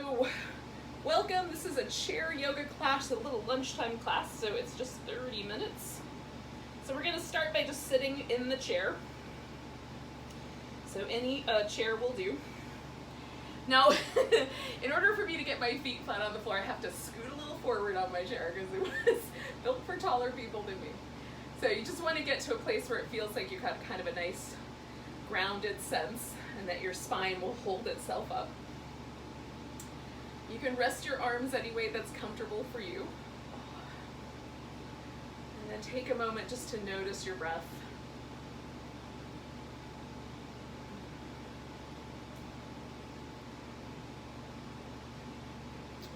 So, welcome. This is a chair yoga class, a little lunchtime class, so it's just 30 minutes. So we're going to start by just sitting in the chair. So any chair will do. Now, in order for me to get my feet flat on the floor, I have to scoot a little forward on my chair because it was built for taller people than me. So you just want to get to a place where it feels like you have kind of a nice grounded sense and that your spine will hold itself up. You can rest your arms any way that's comfortable for you. And then take a moment just to notice your breath.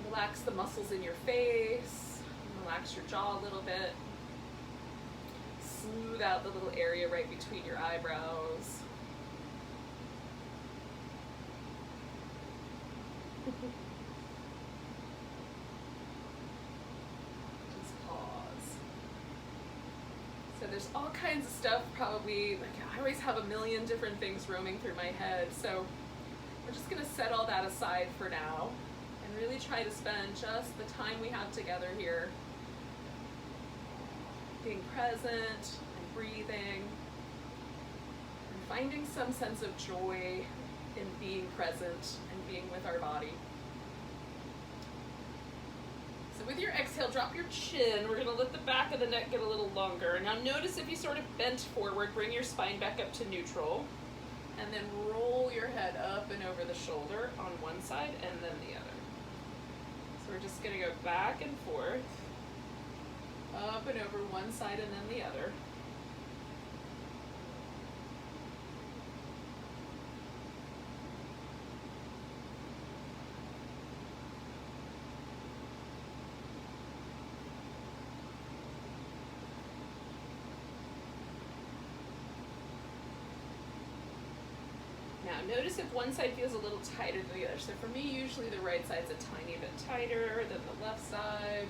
Relax the muscles in your face. Relax your jaw a little bit. Smooth out the little area right between your eyebrows. Just pause. So there's all kinds of stuff, probably, like I always have a million different things roaming through my head, so we're just going to set all that aside for now and really try to spend just the time we have together here being present and breathing and finding some sense of joy in being present and being with our body. So with your exhale, drop your chin. We're going to let the back of the neck get a little longer. Now notice if you sort of bent forward, bring your spine back up to neutral, and then roll your head up and over the shoulder on one side and then the other. So we're just going to go back and forth, up and over one side and then the other. Now notice if one side feels a little tighter than the other. So for me, usually the right side's a tiny bit tighter than the left side.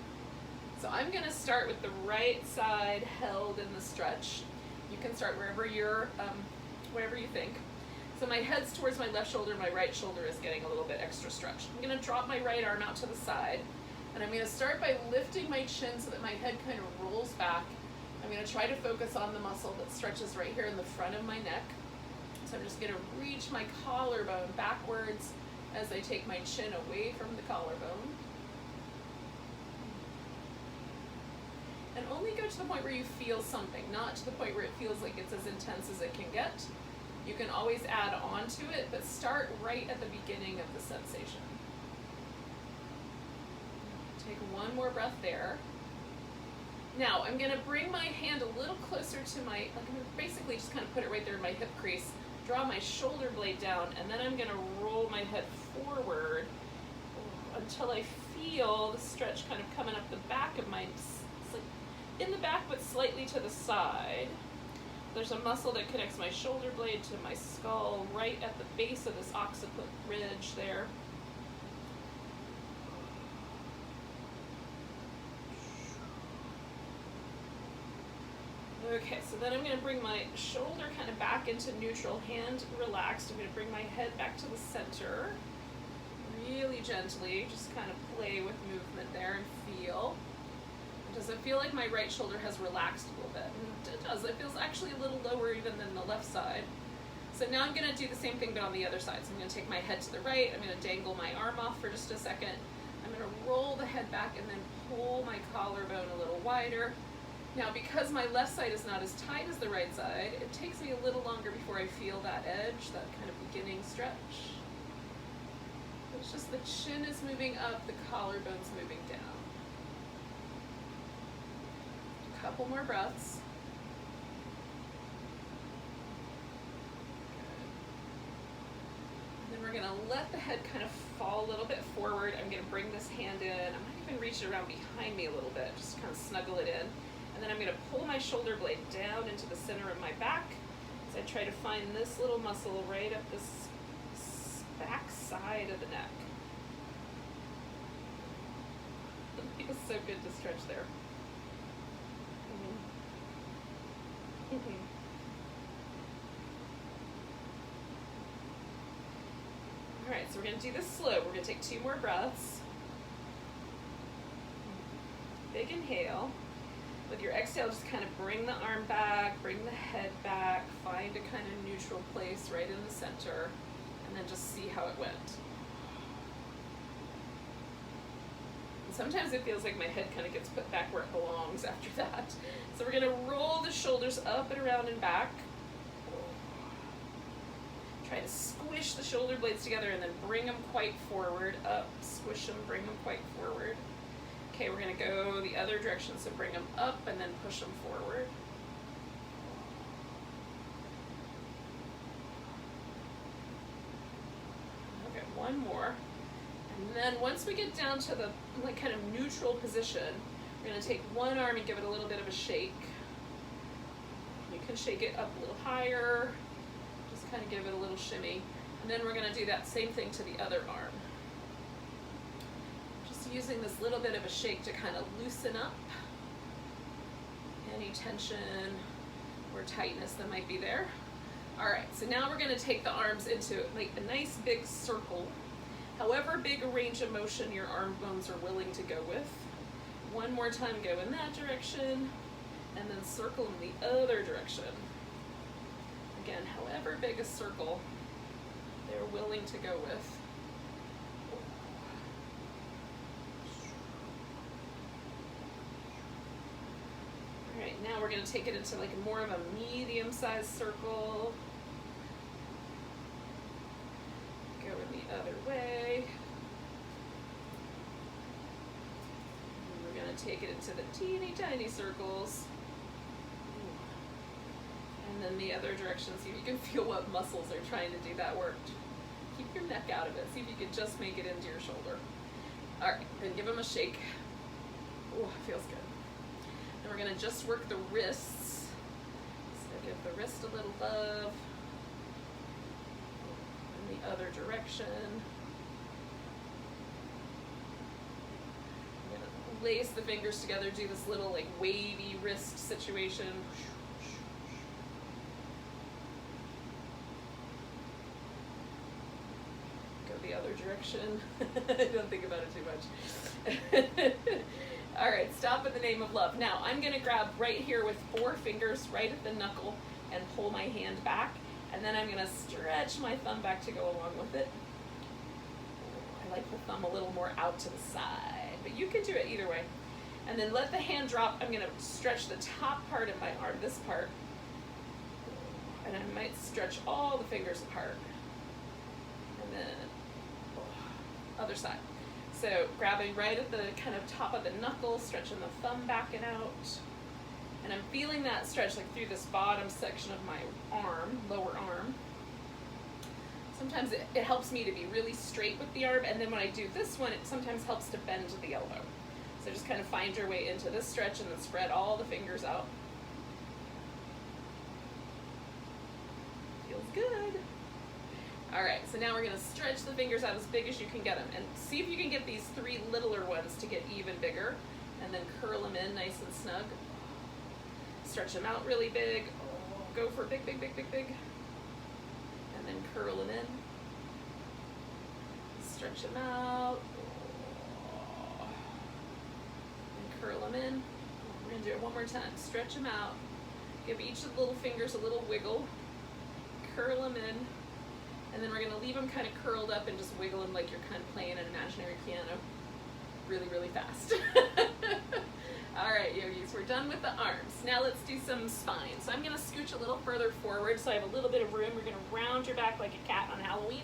So I'm going to start with the right side held in the stretch. You can start wherever wherever you think. So my head's towards my left shoulder, my right shoulder is getting a little bit extra stretch. I'm going to drop my right arm out to the side, and I'm going to start by lifting my chin so that my head kind of rolls back. I'm going to try to focus on the muscle that stretches right here in the front of my neck. So I'm just going to reach my collarbone backwards as I take my chin away from the collarbone. And only go to the point where you feel something, not to the point where it feels like it's as intense as it can get. You can always add on to it, but start right at the beginning of the sensation. Take one more breath there. Now I'm going to bring my hand a little closer to my, I'm going to basically just kind of put it right there in my hip crease, draw my shoulder blade down, and then I'm going to roll my head forward until I feel the stretch kind of coming up the back of my, in the back but slightly to the side. There's a muscle that connects my shoulder blade to my skull right at the base of this occiput ridge there. Okay, so then I'm going to bring my shoulder kind of back into neutral, hand relaxed. I'm going to bring my head back to the center. Really gently, just kind of play with movement there and feel. Does it feel like my right shoulder has relaxed a little bit? And it does. It feels actually a little lower even than the left side. So now I'm going to do the same thing but on the other side. So I'm going to take my head to the right. I'm going to dangle my arm off for just a second. I'm going to roll the head back and then pull my collarbone a little wider. Now because my left side is not as tight as the right side, it takes me a little longer before I feel that edge, that kind of beginning stretch. It's just the chin is moving up, the collarbone's moving down. Couple more breaths. Good. And then we're going to let the head kind of fall a little bit forward. I'm going to bring this hand in. I might even reach it around behind me a little bit, just kind of snuggle it in. And then I'm going to pull my shoulder blade down into the center of my back as I try to find this little muscle right up this back side of the neck. It feels so good to stretch there. All right. Alright, so we're going to do this slow. We're going to take 2 more breaths. Big inhale. With your exhale, just kind of bring the arm back, bring the head back, find a kind of neutral place right in the center, and then just see how it went. And sometimes it feels like my head kind of gets put back where it belongs after that. So we're going to roll the shoulders up and around and back. Try to squish the shoulder blades together and then bring them quite forward, up, squish them, bring them quite forward. Okay, we're going to go the other direction, so bring them up and then push them forward. Okay, one more. And then once we get down to the kind of neutral position, we're going to take one arm and give it a little bit of a shake. You can shake it up a little higher, just kind of give it a little shimmy. And then we're going to do that same thing to the other arm. Using this little bit of a shake to kind of loosen up any tension or tightness that might be there. All right, so now we're going to take the arms into like a nice big circle. However big a range of motion your arm bones are willing to go with. One more time, go in that direction, and then circle in the other direction. Again, however big a circle they're willing to go with. Alright, now we're going to take it into like more of a medium-sized circle. Go in the other way. And we're going to take it into the teeny tiny circles. And then the other direction, see if you can feel what muscles are trying to do that work. Keep your neck out of it. See if you can just make it into your shoulder. Alright, then give them a shake. Oh, it feels good. We're going to just work the wrists. So give the wrist a little love. In the other direction. I'm going to lace the fingers together, do this little like wavy wrist situation. Go the other direction. Don't think about it too much. All right, stop in the name of love. Now, I'm going to grab right here with 4 fingers right at the knuckle and pull my hand back. And then I'm going to stretch my thumb back to go along with it. I like the thumb a little more out to the side, but you can do it either way. And then let the hand drop. I'm going to stretch the top part of my arm, this part. And I might stretch all the fingers apart. And then other side. So grabbing right at the kind of top of the knuckle, stretching the thumb back and out. And I'm feeling that stretch like through this bottom section of my arm, lower arm. Sometimes it helps me to be really straight with the arm, and then when I do this one, it sometimes helps to bend the elbow. So just kind of find your way into this stretch and then spread all the fingers out. Feels good. All right, so now we're going to stretch the fingers out as big as you can get them. And see if you can get these 3 littler ones to get even bigger. And then curl them in nice and snug. Stretch them out really big. Go for big, big, big, big, big. And then curl them in. Stretch them out. And curl them in. We're going to do it one more time. Stretch them out. Give each of the little fingers a little wiggle. Curl them in. And then we're going to leave them kind of curled up and just wiggle them like you're kind of playing an imaginary piano really, really fast. All right, yogis, we're done with the arms. Now let's do some spine. So I'm going to scooch a little further forward so I have a little bit of room. We're going to round your back like a cat on Halloween.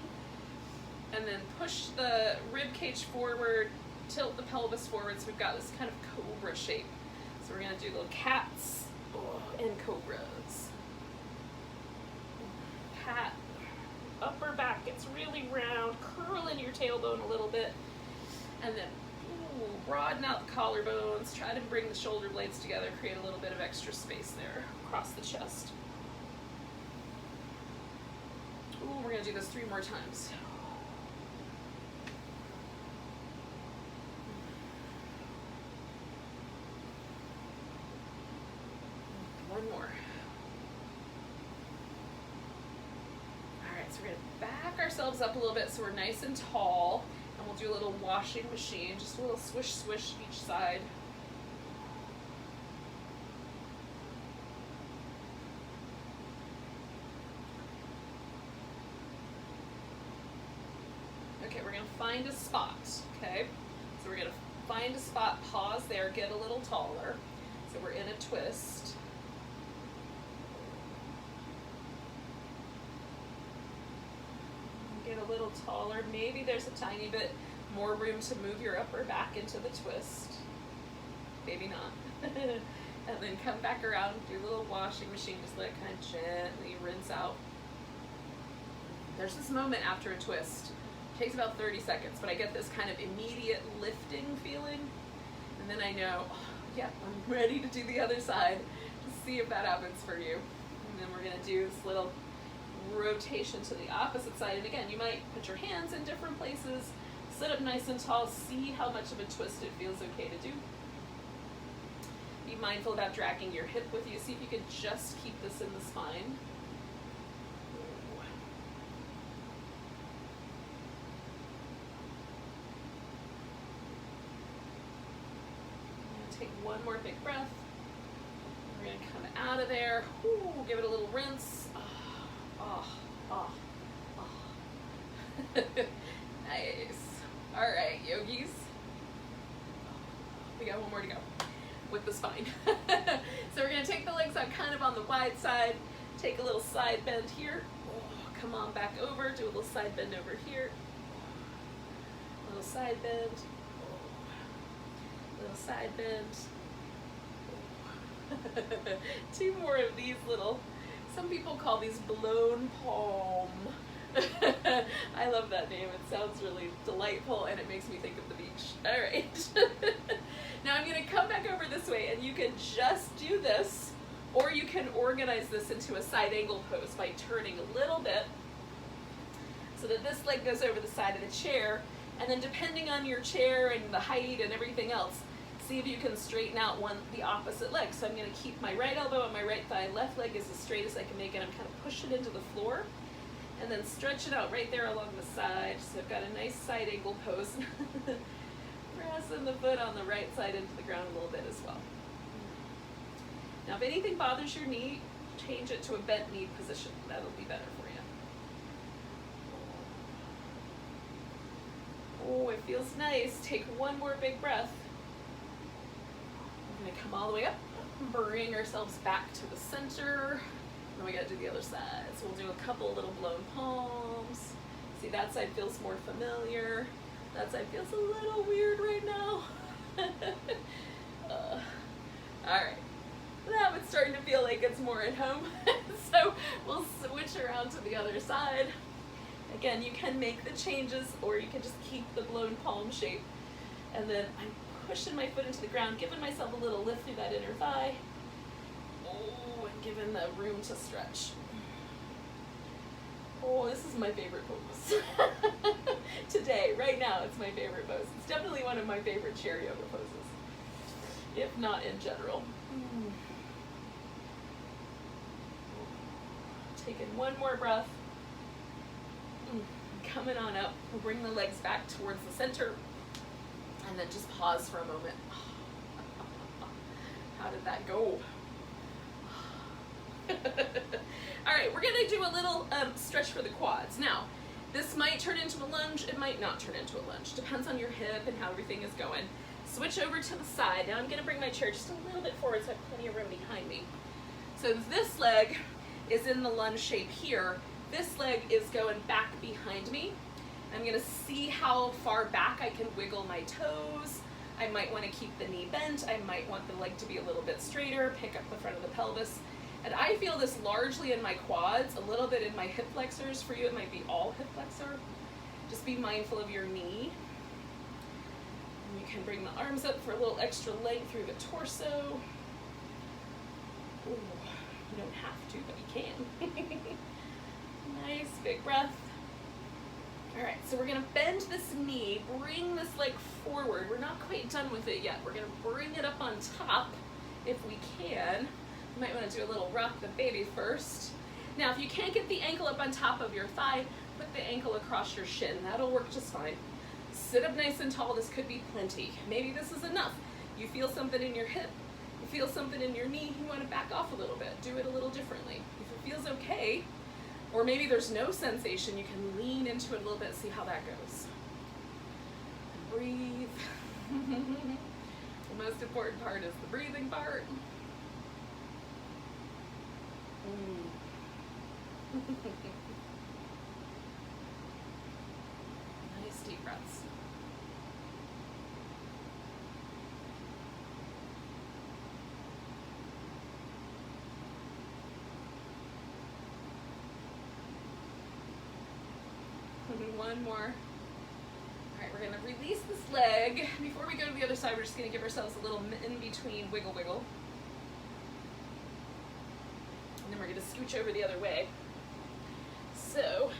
And then push the rib cage forward, tilt the pelvis forward so we've got this kind of cobra shape. So we're going to do little cats and cobras. Cat. Upper back gets really round, curl in your tailbone a little bit, and then broaden out the collarbones, try to bring the shoulder blades together, create a little bit of extra space there across the chest. Ooh, we're going to do this 3 more times. One more. So we're gonna back ourselves up a little bit so we're nice and tall, and we'll do a little washing machine, just a little swish swish each side. Okay, we're gonna find a spot, okay? So we're gonna find a spot, pause there, get a little taller. So we're in a twist. Get a little taller. Maybe there's a tiny bit more room to move your upper back into the twist. Maybe not. And then come back around, do a little washing machine, just let it kind of gently rinse out. There's this moment after a twist. It takes about 30 seconds, but I get this kind of immediate lifting feeling. And then I know, oh, yeah, I'm ready to do the other side. Just see if that happens for you. And then we're gonna do this little rotation to the opposite side. And again, you might put your hands in different places, sit up nice and tall, see how much of a twist it feels okay to do. Be mindful about dragging your hip with you. See if you can just keep this in the spine. Take one more big breath. We're gonna come out of there. Ooh, give it a little rinse. Nice. All right, yogis. We got one more to go with the spine. So we're gonna take the legs out kind of on the wide side. Take a little side bend here. Oh, come on back over. Do a little side bend over here. A little side bend. Little side bend. Two more of these little, some people call these blown palm. I love that name. It sounds really delightful and it makes me think of the beach. All right. Now I'm going to come back over this way, and you can just do this, or you can organize this into a side angle pose by turning a little bit so that this leg goes over the side of the chair, and then depending on your chair and the height and everything else, see if you can straighten out the opposite leg. So I'm going to keep my right elbow on my right thigh, left leg is as straight as I can make it. I'm kind of push it into the floor, and then stretch it out right there along the side. So I've got a nice side angle pose. Pressing the foot on the right side into the ground a little bit as well. Now if anything bothers your knee, change it to a bent knee position. That'll be better for you. Oh, it feels nice. Take one more big breath. We're gonna come all the way up, bring ourselves back to the center. Then we gotta do the other side. So we'll do a couple little blown palms. See, that side feels more familiar. That side feels a little weird right now. All right, now it's starting to feel like it's more at home. So we'll switch around to the other side. Again, you can make the changes, or you can just keep the blown palm shape. And then I'm pushing my foot into the ground, giving myself a little lift through that inner thigh. Oh, and giving the room to stretch. Oh, this is my favorite pose. Today, right now, it's my favorite pose. It's definitely one of my favorite chair yoga poses, if not in general. Taking one more breath. Coming on up. We'll bring the legs back towards the center, and then just pause for a moment. How did that go? All right, we're gonna do a little stretch for the quads. Now, this might turn into a lunge, it might not turn into a lunge. Depends on your hip and how everything is going. Switch over to the side. Now I'm gonna bring my chair just a little bit forward so I have plenty of room behind me. So this leg is in the lunge shape here. This leg is going back behind me. I'm gonna see how far back I can wiggle my toes. I might wanna keep the knee bent. I might want the leg to be a little bit straighter, pick up the front of the pelvis. And I feel this largely in my quads, a little bit in my hip flexors. For you, it might be all hip flexor. Just be mindful of your knee. And you can bring the arms up for a little extra length through the torso. Ooh, you don't have to, but you can. Nice, big breath. All right, so we're gonna bend this knee, bring this leg forward. We're not quite done with it yet. We're gonna bring it up on top if we can. You might want to do a little rock the baby first. Now, if you can't get the ankle up on top of your thigh, put the ankle across your shin. That'll work just fine. Sit up nice and tall. This could be plenty. Maybe this is enough. You feel something in your hip, you feel something in your knee, you want to back off a little bit. Do it a little differently. If it feels okay, or maybe there's no sensation, you can lean into it a little bit, see how that goes. Breathe. The most important part is the breathing part. Nice deep breaths. One more. All right, we're gonna release this leg. Before we go to the other side, we're just gonna give ourselves a little in-between wiggle wiggle. And then we're gonna scooch over the other way. So,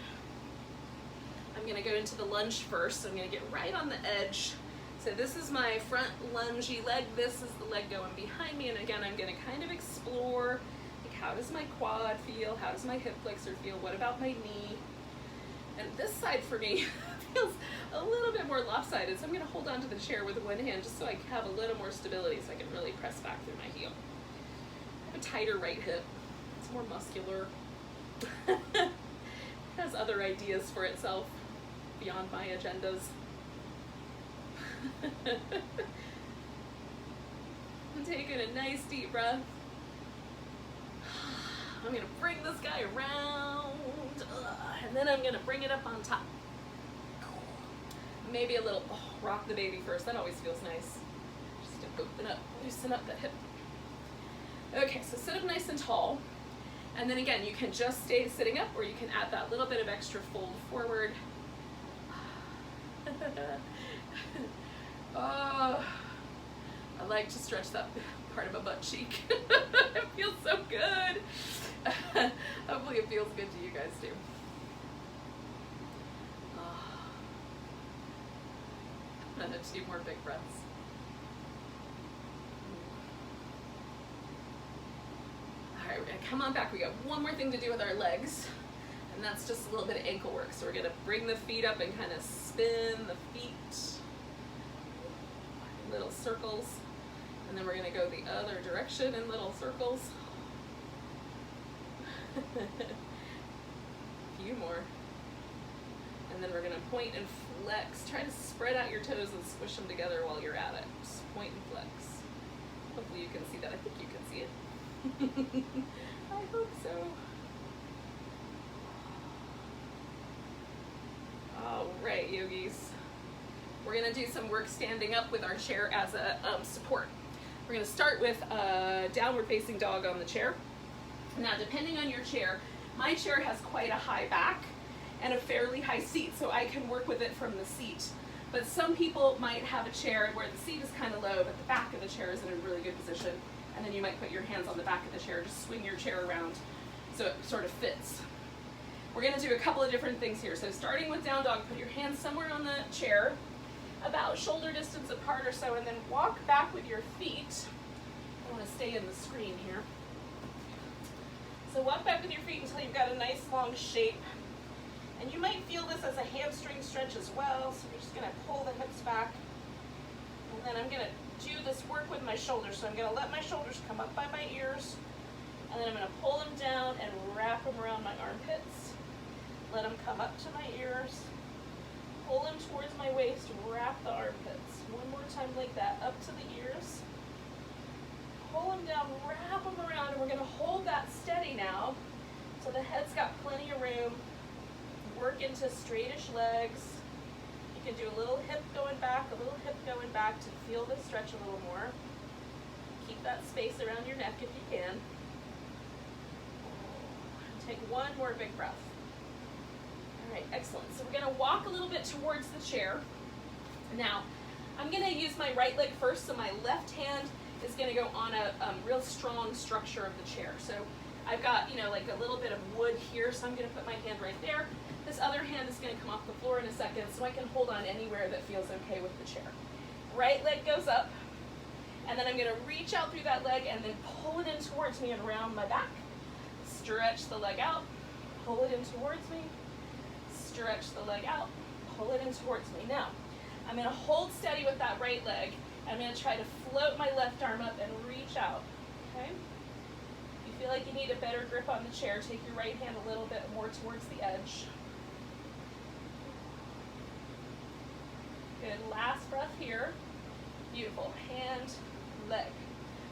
I'm gonna go into the lunge first. So I'm gonna get right on the edge. So this is my front lungy leg. This is the leg going behind me. And again, I'm gonna kind of explore, like, how does my quad feel? How does my hip flexor feel? What about my knee? And this side for me feels a little bit more lopsided, so I'm gonna hold on to the chair with one hand just so I have a little more stability so I can really press back through my heel. I have a tighter right hip. It's more muscular. It has other ideas for itself beyond my agendas. I'm taking a nice deep breath. I'm gonna bring this guy around, and then I'm gonna bring it up on top. Maybe a little, rock the baby first. That always feels nice. Just to open up, loosen up that hip. Okay, so sit up nice and tall. And then again, you can just stay sitting up, or you can add that little bit of extra fold forward. Oh, I like to stretch that part of my butt cheek. It feels so good. Hopefully it feels good to you guys too. And then 2 more big breaths. All right, we're gonna come on back. We got one more thing to do with our legs, and that's just a little bit of ankle work. So we're gonna bring the feet up and kind of spin the feet, little circles. And then we're gonna go the other direction in little circles. A few more. And then we're gonna point and flex. Try to spread out your toes and squish them together while you're at it. Just point and flex. Hopefully you can see that. I think you can see it. I hope so. All right, yogis. We're gonna do some work standing up with our chair as a support. We're gonna start with a downward facing dog on the chair. Now, depending on your chair, my chair has quite a high back and a fairly high seat, so I can work with it from the seat. But some people might have a chair where the seat is kind of low, but the back of the chair is in a really good position, and then you might put your hands on the back of the chair, just swing your chair around so it sort of fits. We're gonna do a couple of different things here. So starting with down dog, put your hands somewhere on the chair, about shoulder distance apart or so, and then walk back with your feet. I want to stay in the screen here. So walk back with your feet until you've got a nice long shape. And you might feel this as a hamstring stretch as well, so you're just going to pull the hips back. And then I'm going to do this work with my shoulders. So I'm going to let my shoulders come up by my ears, and then I'm going to pull them down and wrap them around my armpits. Let them come up to my ears. Pull them towards my waist, wrap the armpits. One more time like that, up to the ears. Pull them down, wrap them around, and we're going to hold that steady now so the head's got plenty of room. Work into straightish legs. You can do a little hip going back to feel the stretch a little more. Keep that space around your neck if you can. Take one more big breath. All right, excellent. So we're going to walk a little bit towards the chair. Now, I'm going to use my right leg first, so my left hand is going to go on a real strong structure of the chair. So I've got, like a little bit of wood here, so I'm going to put my hand right there. This other hand is going to come off the floor in a second, so I can hold on anywhere that feels okay with the chair. Right leg goes up, and then I'm going to reach out through that leg and then pull it in towards me and around my back. Stretch the leg out, pull it in towards me. Stretch the leg out, pull it in towards me. Now, I'm gonna hold steady with that right leg. I'm gonna try to float my left arm up and reach out, okay? If you feel like you need a better grip on the chair, take your right hand a little bit more towards the edge. Good, last breath here. Beautiful, hand, leg.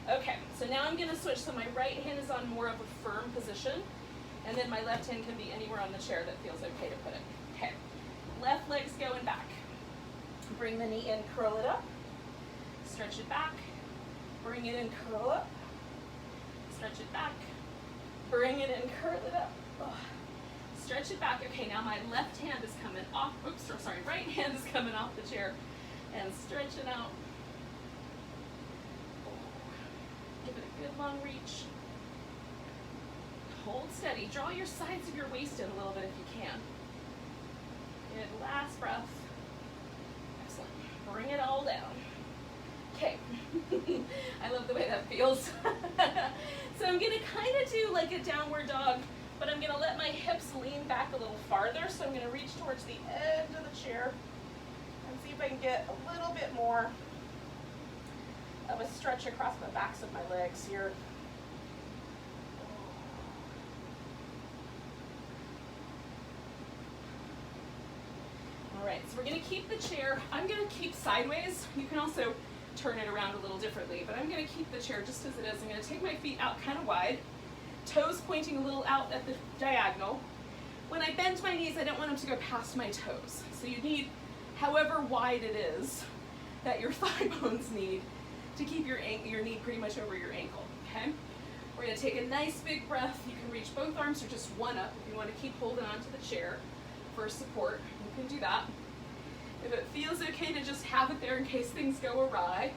Okay, so now I'm gonna switch, so my right hand is on more of a firm position, and then my left hand can be anywhere on the chair that feels okay to put it. Okay, left leg's going back. Bring the knee in, curl it up. Stretch it back. Bring it in, curl up. Stretch it back. Bring it in, curl it up. Oh. Stretch it back. Okay, now my left hand is coming off. Oops, sorry, right hand is coming off the chair. And stretch it out. Give it a good long reach. Hold steady. Draw your sides of your waist in a little bit if you can. Good, last breath. Excellent. Bring it all down. Okay. I love the way that feels. So I'm gonna kind of do like a downward dog, but I'm gonna let my hips lean back a little farther. So I'm gonna reach towards the edge of the chair and see if I can get a little bit more of a stretch across the backs of my legs here. All right, so we're gonna keep the chair, I'm gonna keep sideways. You can also turn it around a little differently, but I'm gonna keep the chair just as it is. I'm gonna take my feet out kind of wide, toes pointing a little out at the diagonal. When I bend my knees, I don't want them to go past my toes. So you need, however wide it is, that your thigh bones need to keep your knee pretty much over your ankle, okay? We're gonna take a nice big breath. You can reach both arms or just one up if you wanna keep holding onto the chair for support. You can do that. If it feels okay to just have it there in case things go awry,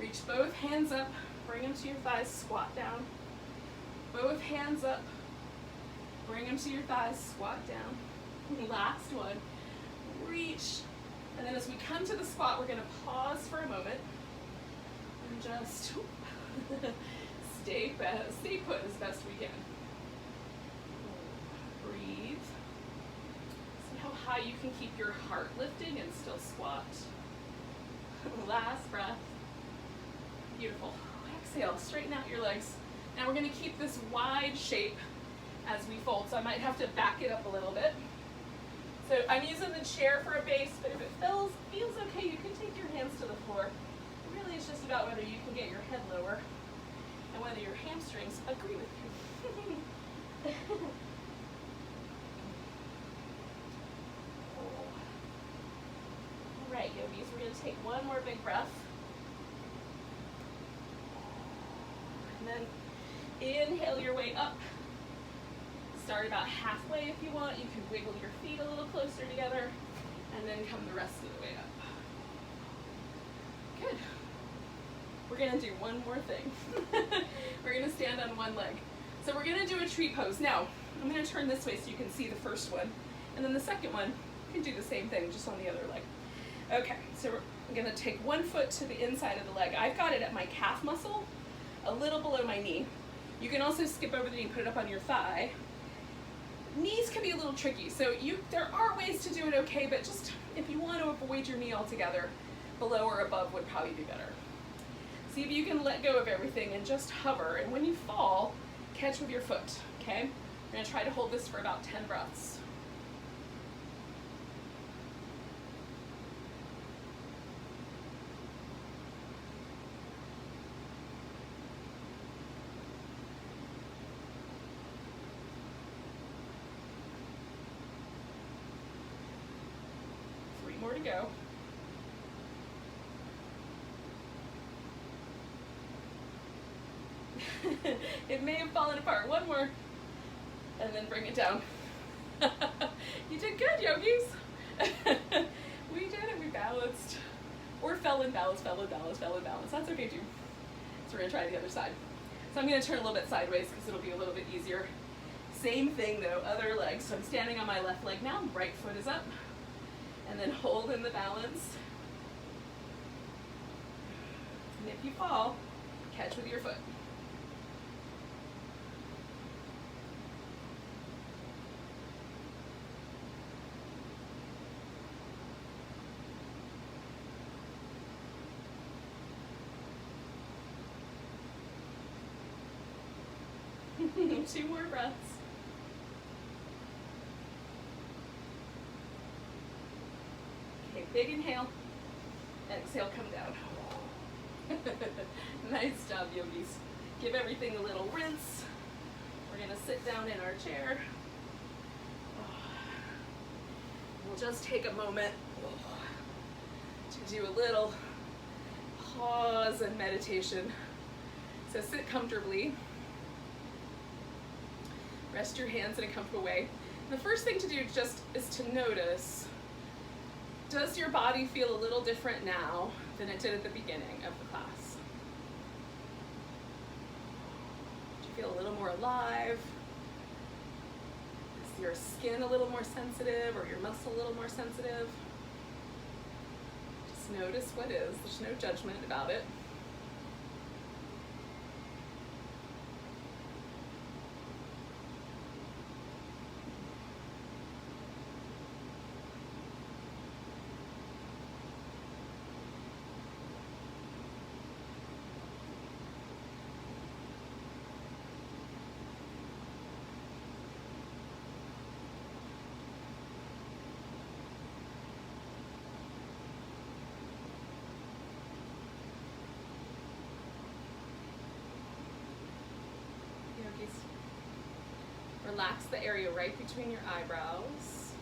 reach both hands up, bring them to your thighs, squat down. Both hands up, bring them to your thighs, squat down. Last one, reach. And then as we come to the squat, we're gonna pause for a moment and just stay put as best we can. Breathe. See how high you can keep your heart lifting and still squat. Last breath. Beautiful. Exhale, straighten out your legs. Now we're gonna keep this wide shape as we fold, so I might have to back it up a little bit. So I'm using the chair for a base, but if it feels okay, you can take your hands to the floor. Really, it's just about whether you can get your head lower and whether your hamstrings agree with you. All right, yogis, we're going to take one more big breath. And then inhale your way up. Start about halfway if you want. You can wiggle your feet a little closer together and then come the rest of the way up. Good. We're gonna do one more thing. We're gonna stand on one leg. So we're gonna do a tree pose. Now, I'm gonna turn this way so you can see the first one. And then the second one, you can do the same thing, just on the other leg. Okay, so I'm gonna take one foot to the inside of the leg. I've got it at my calf muscle, a little below my knee. You can also skip over the knee and put it up on your thigh. Knees can be a little tricky, so there are ways to do it okay, but just if you want to avoid your knee altogether, below or above would probably be better. See if you can let go of everything and just hover, and when you fall, catch with your foot, okay? We're gonna try to hold this for about 10 breaths. More to go. It may have fallen apart. One more. And then bring it down. You did good, yogis. We did it. We balanced. Or fell in balance, fell in balance, fell in balance. That's okay too. So we're going to try the other side. So I'm going to turn a little bit sideways because it'll be a little bit easier. Same thing though, other leg. So I'm standing on my left leg now. Right foot is up. And then hold in the balance. And if you fall, catch with your foot. 2 more breaths. Okay, big inhale. Exhale, come down. Nice job, yogis. Give everything a little rinse. We're gonna sit down in our chair. We'll just take a moment to do a little pause and meditation. So sit comfortably. Rest your hands in a comfortable way. And the first thing to do is to notice, does your body feel a little different now than it did at the beginning of the class? Do you feel a little more alive? Is your skin a little more sensitive or your muscle a little more sensitive? Just notice what is. There's no judgment about it. Relax the area right between your eyebrows.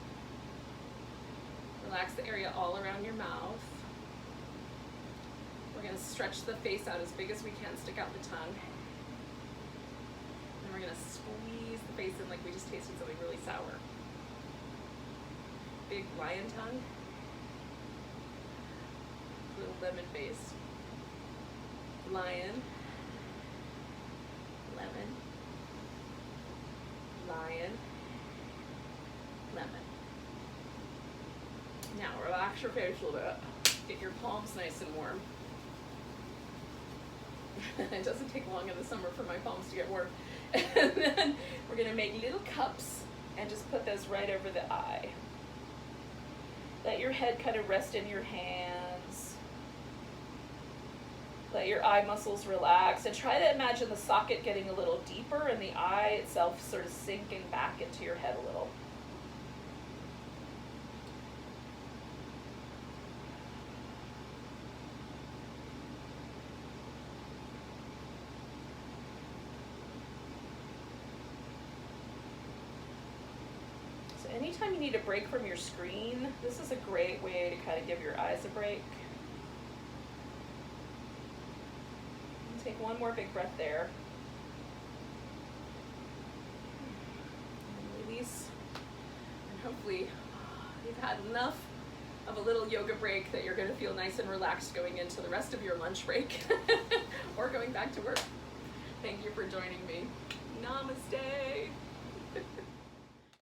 Relax the area all around your mouth. We're going to stretch the face out as big as we can, stick out the tongue. And we're going to squeeze the face in like we just tasted something really sour. Big lion tongue. Little lemon face. Lion. Lemon. Lion, lemon. Now relax your face a little bit. Get your palms nice and warm. It doesn't take long in the summer for my palms to get warm. And then we're going to make little cups and just put those right over the eye. Let your head kind of rest in your hands. Let your eye muscles relax and try to imagine the socket getting a little deeper and the eye itself sort of sinking back into your head a little. So anytime you need a break from your screen, this is a great way to kind of give your eyes a break. Take one more big breath there. And release. And hopefully you've had enough of a little yoga break that you're going to feel nice and relaxed going into the rest of your lunch break or going back to work. Thank you for joining me. Namaste.